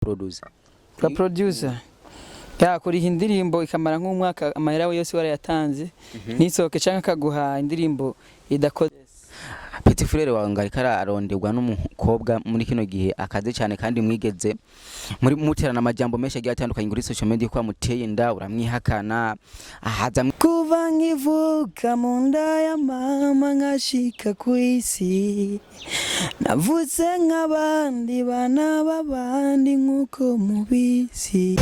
producer yakuriha indirimbo ikamara nk'umwaka amahera yose warayatanze nisohoke canke akaguha indirimbo idakoze. Petit frere wawe ngari kararonderwa n'umukobwa muri kino gihe akaze cyane kandi mwigeze muri muterana amajambo menshi agiye atandukanye kuri social media kwa muteye inda uramwihakana ahaza kuva nkivuka mu nda ya mama nkashika kwisi navutse nk'abandi bana b'abandi nk'uko mubizi.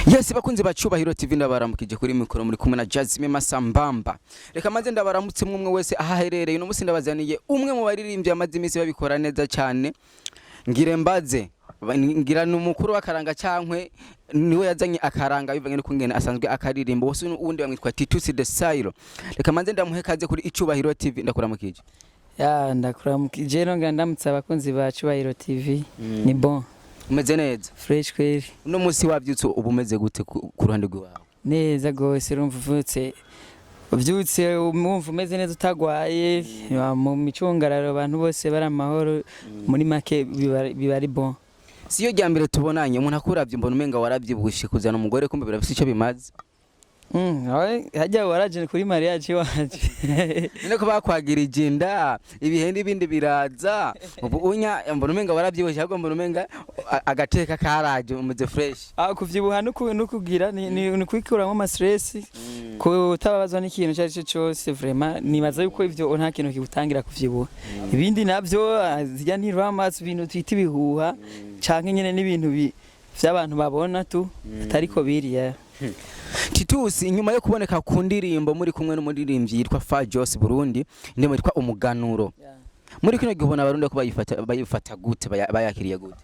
Yes bakunzi bacubahiro TV ndabaramukije kuri mikoro muri kumwe na Jasmine Masambamba. Reka maze ndabaramutse umwe wese ahaherereye no musi ndabazaniye umwe mu baririmbyi amazi imisi babikora neza cyane. Ngire mbaze ngira numukuru w'akaranga cyankwe niwe yazanye akaranga bivanye no kungena asanzwe akaririmbo wose uwundi bamwitwa Titus de Sairo. Reka maze ndamuhekaze kuri Icubahiro TV ndakuramukije. Ya ndakuramukije no ngandamutse abakunzi bacubahiro TV. Ni bon. Umeze neza fresh kweli uno musi wavyutse ubumeze gute ku ruhande rwawe? Neza gose urumva uvyutse umumva umeze neza utagwaye mu micungararo abantu bose bari amahoro muri make bibari bon. Siyo ryambere tubonanye umuntu akuravye mbona umenga waravyibushe kuzana umugore kumbe birafise ico bimaze. Hajya waraje kuri mariage waje none ko bakwagirije inda ibihende ibindi biraza ubu unya mbona umenga waravyibushye ahubwo mbona umenga agateka karaje umeze fresh. Kuvyibuha no kugira ni kwikuramo ama stress ko utababazwa n'ikintu cyari cyose vraiment nibaza yuko ivyo nta kintu kibutangira kuvyibuha. Ibindi navyo zijya ni ramas ibintu twita ibihuha canke nyene n'ibintu by'abantu babona tu atariko biriya. Titus inyuma yo kuboneka ku ndirimbo muri kumwe n'umuririmbyi yitwa Fajos Burundi ndimo yitwa umuganuro. Muri kino gihona abarundi ko bayifata gute bayakiriye gute?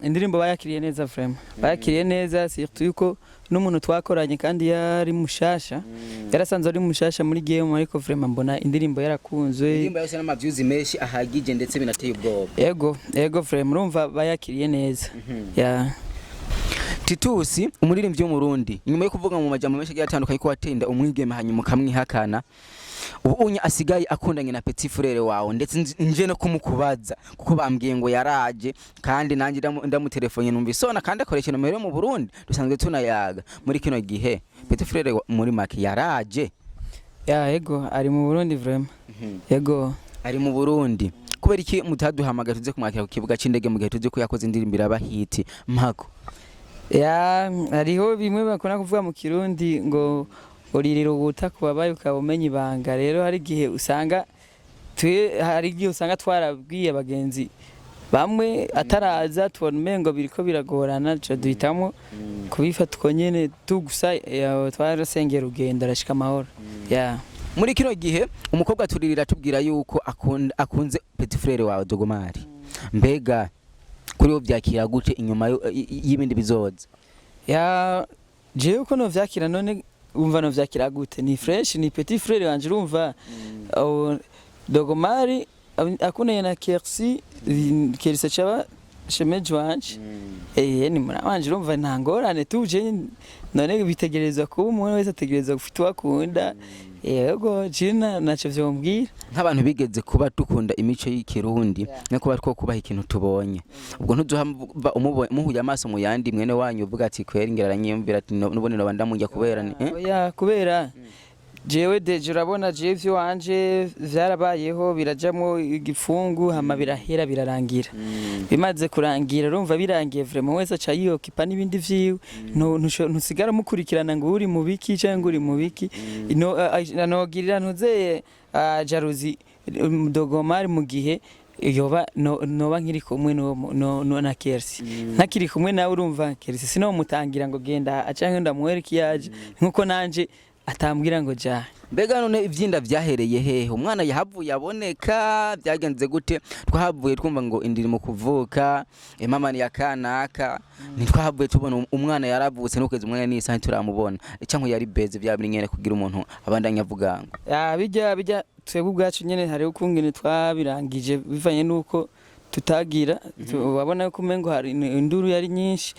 Indirimbo bayakiriye neza vraiment. Bayakiriye neza surtout yuko n'umuntu twakoranye kandi yari mushasha. Yarasanze ari mushasha muri game ariko vraiment mbona indirimbo yarakunzwe. Indirimbo yose n'amavyuzi menshi ahagije ndetse binateye ubwoba. Ego vraiment urumva bayakiriye neza. Titus umuririmbyi w'umurundi nyuma yo kuvuga mu majambo menshi yatandukanye ko watenda umwigeme hanyuma ukamwihakana ubu unya asigaye akundanye na Petit frere wawe ndetse nje no kumukubaza kuko bambwiye ngo yaraje kandi nanjye ndamutelefone numvisona kandi akoresha numero mu Burundi dusanzwe tunayaga muri kino gihe Petit frere muri make yaraje. Ego ari mu Burundi vraiment. Ego ari mu Burundi kubera iki mutaduhamagaye tuze kumwakira ku kibuga c'indege mu gihe tuze ko yakoze indirimbo abahiti mpako? Hariho bimwe bakona kuvuga mu Kirundi ngo uririro guta kubabaye ukabumenya ibanga. Rero hari gihe usanga twarabwiye abagenzi bamwe ataraza tubona umengo biriko biragorana cyo duhitamo kubifata uko nyene tugusa twarasengera ugenda arashika amahoro. Muri kino gihe umukobwa turirira tubwira yuko akunze Petit frere wawe Dogomari. Mbega kuri byakira gute inyuma y'ibindi bizoza? Je uko no vyakira none umva no vyakira gute ni fresh ni Petit frere wanje urumva Dogomari akuneye na Kersi chaba shemeji wanje ni mwana wanje urumva ntangorane tuje none bitegerezwa kuba umuntu wese ategerezwa gufita wakunda. Yego jina naco vyombwira nk'abantu bigeze kuba dukunda imico y'ikirundi nko kuba two kubaha ikintu tubonye ubwo ntuzuhamba umuhuye amaso mu yandi mwene wanyu uvuga ati kweri ngeraranyiyumvira ati nubone no bandamujya kubera ni kubera jewe deje urabona je vyo wanje vyarabayeho birajamwo igifungu hama birahera birarangira. Bimaze kurangira urumva birangiye vraiment wese aca yiyokipa n'ibindi vyiwe ntusigara mukurikirana ngo uri mu biki cyangwa uri mu biki nogirira ntuzeye jaruzi Dogomari mu gihe yoba noba nkiri kumwe no na Kersi ntakiri kumwe nawe urumva Kersi sino mutangira ngo genda acanke ndamwereka yaje nkuko nanje atambwira ngo ja. Mbega none ivyinda vyahereye hehe umwana yahavuye aboneka byagenze gute? Twahavuye twumva ngo indirimo kuvuka mama ni yakanaka ntitwahavuye tubona umwana yaravutse n'ukwezi umwe n'isa turamubona cyangwa yari beze byabiri nyene kugira umuntu abandanya avuga ngo bijya twebwe ubwacu nyene hari ukungene twabirangije bivanye nuko tutagira wabona ko umengo hari induru yari nyinshi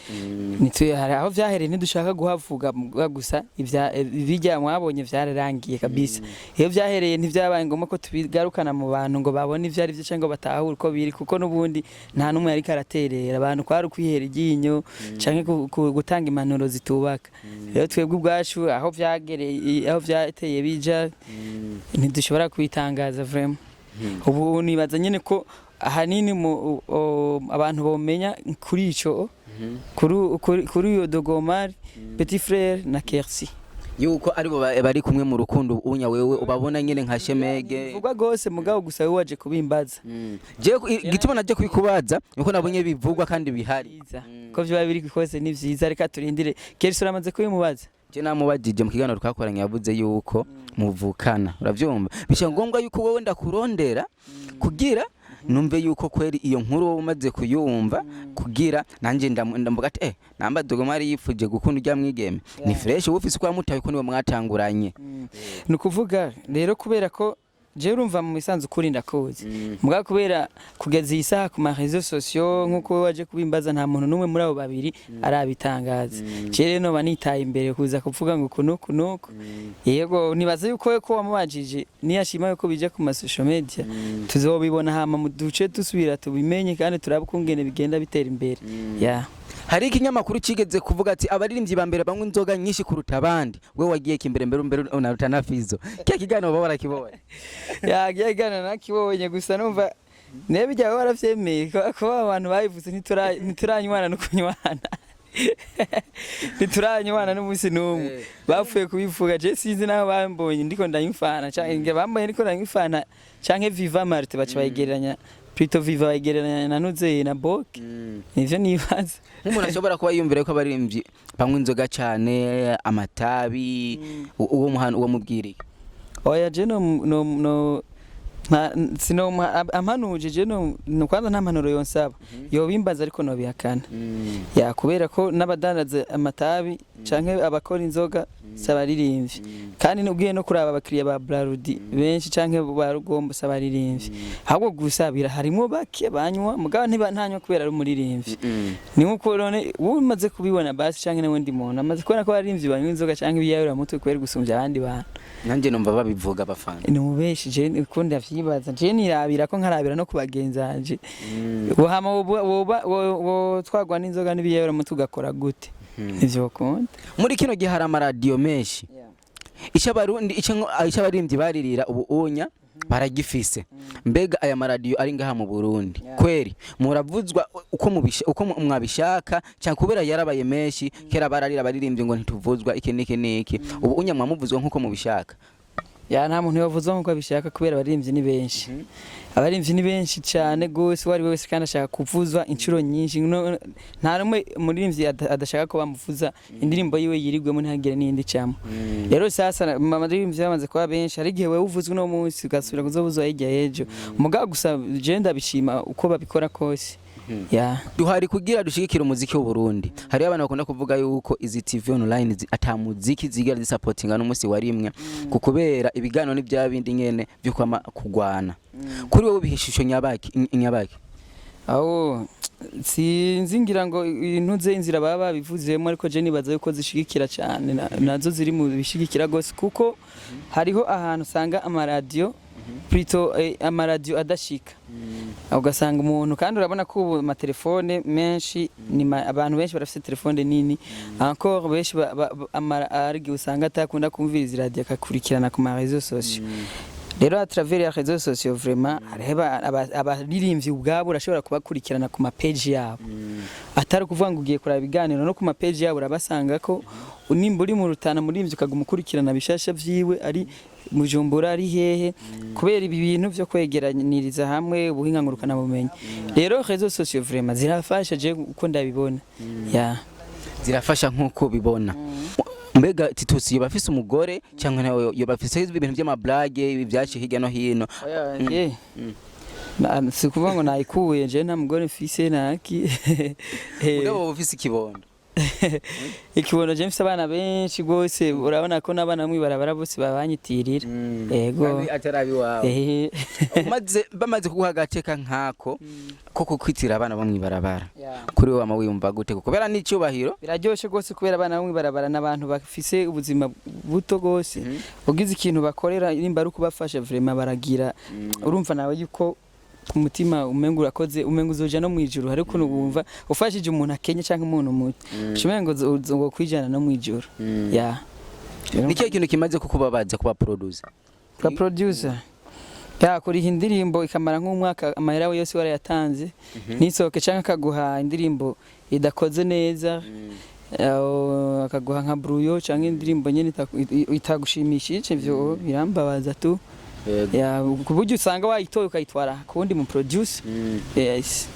hari aho vyahereye ntidushaka guhavuga gusa ibijya mwabonye vyararangiye kabisa iyo vyahereye ntivyabaye ngombwa ko tubigarukana mu bantu ngo babone ivyo ari byo cyangwa batahure uko biri kuko nubundi nta numwe yari karaterera abantu kwari kwihera iryinyo canke gutanga impanuro zitubaka rero twebwe ubwacu aho vyagereye aho vyateye bija ntidushobora kwitangaza vraiment ubu nibaza nyene ko ahanini abantu bomenya kuri ico kuri iyo Dogomar Petit Frère na Kersi yuko ari bo bari kumwe mu rukundo unya wewe ubabona nyene nka Shemege vuga gose mugabo gusa wewe waje kubimbaza je gituma naje kubikubaza nuko nabonye bivugwa kandi bihari ko vyo biri kose ni vyiza reka turindire Kersi uramaze kubimubaza je namubajije mu kiganiro twakoranye yavuze yuko muvukana uravyumva bisha ngombwa yuko wewe ndakurondera kugira numve yuko kweri iyo nkuru umaze kuyumva kugira nanje ndamvuga ati namba Dogomari yifuje gukunda ujya mwigeme ni fresh ufise kwa mutaye ko niwe mwatanguranye nukuvuga rero kubera ko je urumva mu misanzu kuri ndakoze muga kubera kugeza isaha ku ma réseaux sociaux nkuko waje kubimbaza nta muntu numwe muri abo babiri arabitangaza je no banitaye imbere kuza kuvuga ngo kunuko yego nibaza yuko ko wamubajije niyashima yuko bije ku ma social media tuzobibona hama mu duce dusubira tubimenye kandi turabukungene bigenda bitera imbere hari ikinyamakuru cigeze kuvuga ati abaririmbyi ba mbere banywa inzoga nyinshi kuruta abandi we wagiye kimbere unaruta na Fizo kya kigano baba barakibonye yagiye gana nakibonye gusa numva nebijya baravyemeye ko abantu bayivuze ntituranywana no kunywana ntituranywana n'umunsi n'umwe bapfuye kubivuga je sinzi naho bambonye ndiko ndayimfana canke bambaye ndiko ndayimfana canke Viva Marte baca bayigereranya Prito Viva bayigereranya na Nuze na Boke nivyo nibaza nk'umuntu ashobora kuba yumvira ko abaririmbyi banywa inzoga cyane amatabi uwo muhano uwo mubwiriye oya je no sino ampanuje je no kwanza nta mpanuro yonsaba yo bimbaza ariko no bihakana kubera ko n'abadanaza amatabi canke abakora inzoga sabaririmbyi kandi nubwiye no kuraba abakiriya ba Brarudi benshi canke ba Rugombo sabaririmbyi ahubwo gusabira harimo bake banywa mugabo ntibantanywa kubera ari umuririmbyi ni nkuko none umaze kubibona basi canke n'undi muntu amaze kubona ko abaririmbyi banywa inzoga canke biyayura mutwe kubera gusumvya abandi bantu nanje numva babivuga abafana nubeshi je ukunda vyibaza je nirabira ko nkarabira no kubagenzanje wohama wo twagwa n'inzoga n'ibiyayura mutwe ugakora gute ivyo bakunda muri kino gihe hari amaradiyo menshi ic'abaririmbyi baririra ubu unya baragifise mbega aya maradiyo ari ngaha mu Burundi kweri muravuzwa uko mwabishaka cyangwa kubera yarabaye menshi kera bararira abaririmbyi ngo ntituvuzwa iki niki ubu unya mwamuvuzwa nkuko mubishaka nta muntu yavuzwa nkuko abishaka kubera abaririmbyi ni benshi abaririmbyi ni benshi cyane gose wari wese kandi ashaka kuvuzwa inshuro nyinshi nta numwe umuririmbyi adashaka ko bamuvuza indirimbo yiwe yirigwemo ntagire n'indi cyamo rero sasa abaririmbyi bamaze kuba benshi hari igihe wewe uvuzwe no munsi ugasubira kuzobuzwa hirya y'ejo mugabo gusa je ndabishima uko babikora kose duhari kugira dushigikira umuziki w'u Burundi hari abantu bakunda kuvuga yuko izi TV online ata muziki zigira disappotinga n'umunsi warimwe kukubera ibigano n'ibyabindi nyene byo kwama kugwana kuri wowe bihishusho nyabaki aho sinzingira ngo intuze inzira baba bivuzemo ariko je nibaza yuko zishigikira cyane nazo ziri mu bishigikira gose kuko hariho ahantu sanga amaradiyo Prito amaradiyo adashika ugasanga umuntu kandi urabona ko ubu amatelefone menshi abantu benshi barafite telefone nini encore benshi arigi usanga atakunda kumviriza radio akakurikirana ku ma réseaux sociaux rero à travers les réseaux sociaux vraiment abaririmbyi ubwabo urashobora kubakurikirana ku ma page yabo atari kuvuga ngo ugiye kuraba ibiganiro no ku ma page yabo urabasanga ko nimba uri mu rutana muririmbyi ukagumukurikirana bishasha vyiwe ari Mujumbura ari hehe kubera ibi bintu byo kwegeraniriza hamwe ubuhinga ngurukana bumenyi rero réseaux sociaux vraiment zirafasha je uko ndabibona zirafasha nkuko bibona mbega Titusi yobafise umugore cyangwa nawe yobafise ibintu by'amablage ibyaci hirya no hino sikuvuga ngo nayikuye je nta mugore mfise naki ugabo ufise ikibondo ikibono je mfise abana benshi gose urabona ko n'abana mwibarabara bose babanyitirira yego atarabi wawe bamaze kuguha agateka nkako ko kukwitira abana bo mwibarabara kuri wowe ama wiyumva gute kubera n'icyubahiro biraryoshe gose kubera abana bo mwibarabara n'abantu bafise ubuzima buto gose ugize ikintu bakorera nimba ari kubafasha vraiment baragira urumva nawe yuko ku mutima umengo urakoze umengo uzoja no mwijuru hari ukuntu wumva ufashije umuntu akenye canke umuntu muto umengo uzo kwijana no mwijuru ya nicyo kintu kimaze kukubabaza kuba producer ya kuri indirimbo ikamara nk'umwaka amahera we yose warayatanze nisohoke canke akaguha indirimbo idakoze neza akaguha nka bruyo canke indirimbo nyene itagushimishije ivyo birambabaza tu ya kuburyo usanga wayitoye ukayitwara kundi mu produce yes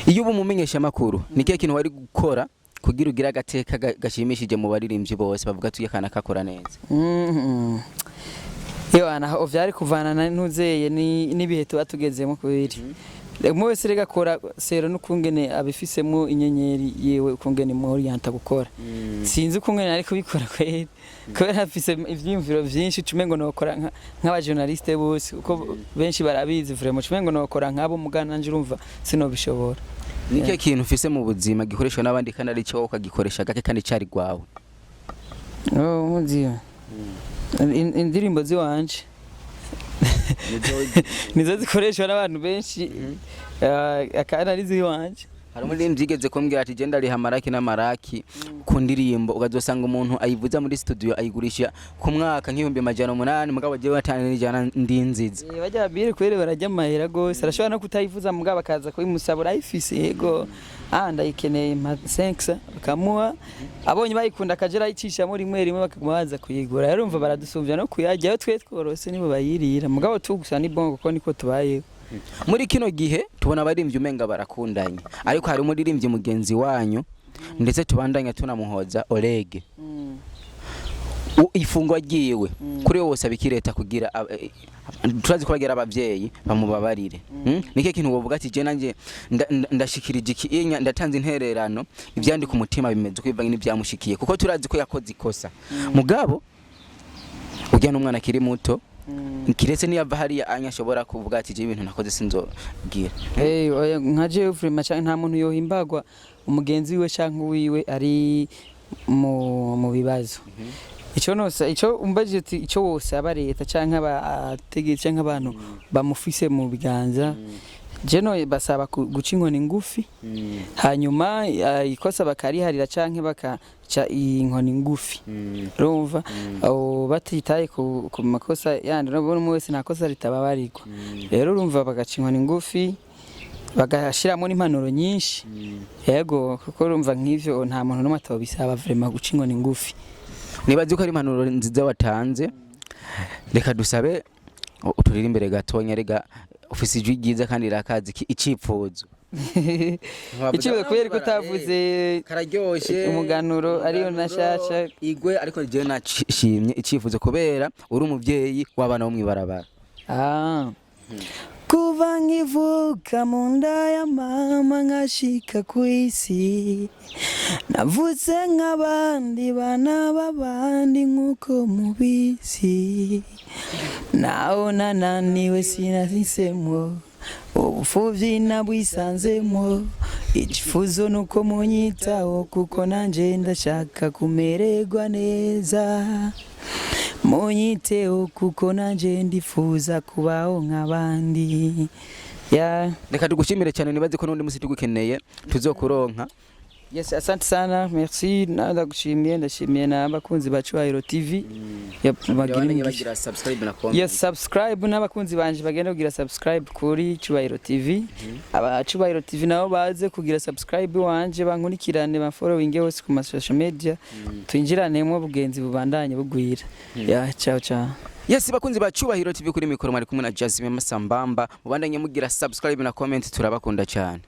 iyo ubu mumenyesha makuru nikiye kintu wari gukora kugira ugira agateka gashimishije mu baririmbyi bose bavuga tuye kana kakora neza yo ana ovyari kuvana ntuzeye nibihe tuba tugezemo kubiri mu wese rega kora sero n'ukungene abifisemo inyenyeri yewe ukungene mu orienta gukora sinzi ukungene ari kubikora kweri kubera afise ivyimviro vyinshi cumengo nokora nk'aba journaliste bose uko benshi barabizi vraiment cumengo nokora nk'abo mugana nje urumva sinobishobora nike kintu ufise mu buzima gikoreshwa n'abandi kandi ari cyo ukagikoresha gake kandi cari gwawe muziyo indirimbo ziwanje nizo zikoreshwa n'abantu benshi akana ari ziwanje hari umuririmbyi yigeze kumbwira ati genda riha maraki n'amaraki ku ndirimbo ukazosanga umuntu ayivuza muri studio ayigurisha ku mwaka nk'ibihumbi 800 mugabo je watanira ndinziza bajya bire kwere barajya amahera gose arashobora no kutayivuza mugabo akaza kuyimusabura ayifise yego ndayikeneye 5 bakamuha abonye bayikunda akagera ayicisha muri rimwe bakamubaza kuyigura yarumva baradusumvya no kuyajyayo twe tworose nibo bayirira mugabo tugusa ni bongo ko niko tubaye muri kino gihe tubona abaririmbyi umenga barakundanye ariko hari umuririmbyi mugenzi wanyu ndetse tubandanya tunamuhoza Olege ifungwa giwe kuri wose abikireta kugira turazi ko bagera abavyeyi bamubabarire nike kintu wovuga ati je nanje ndashikirije iki ndatanze intererano ivyandi ku mutima bimeze kwivanga n'ibyamushikiye kuko turazi ko yakoze ikosa mugabo ujya n'umwana kiri muto kiretse niyava hariya anyashobora kuvuga ati je ibintu nakoze sinzogira nka je vraiment cyane nta muntu yohimbagwa umugenzi we canke wiwe ari mu bibazo ico umbaje ati ico wose aba leta canke abategetse canke abantu bamufise mu biganza jeno basaba guca inkoni ngufi hanyuma ikosa bakariharira canke bakaca inkoni ngufi urumva batitaye ku makosa yandi no wese nakosa ritababarirwa rero urumva bagaca inkoni ngufi bagashiramo n'impanuro nyinshi yego kuko urumva nk'ivyo nta muntu n'umwe atobisaba vraiment guca inkoni ngufi nibazi ko ari impanuro nziza watanze reka dusabe uturira imbere gatonya rega ufise ijwi ryiza kandi rakazi icipfuzo ikiwe kubera ko utavuze kararyoshe umuganuro ariyo nashasha igwe ariko je nashimye icifuzo kubera uri umuvyeyi w'abana bo mwibarabara kuva nkivuka mu nda ya mama nkashika kw'isi navutse nk'abandi bana b'abandi nk'uko mubizi naho nananiwe sinasisemo ubupfuvyi nabwisanzemo ikifuzo nuko munyitaho kuko nanje ndashaka kumererwa neza munyiteho kuko nanje ndifuza kubaho nk'abandi reka tugushimire cyane nibaze ko n'undi musi tugukeneye tuzokuronka Yes, asante sana, merci. Ndagushimiye, ndashimiye n'abakunzi ba Cyubahiro TV. bagira subscribe na comment. Yes, subscribe n'abakunzi banje bagenda kugira subscribe kuri Cyubahiro TV. Aba Cyubahiro TV nabo baze kugira subscribe wanje bankurikirane ba following hose ku social media. Twinjiranemo bugenzi bubandanye bugwira. Ciao ciao. Yes, bakunzi ba Cyubahiro TV kuri mikoro mwari kumwe na Jasmine Masambamba. Mubandanye mugira subscribe na comment turabakunda cyane.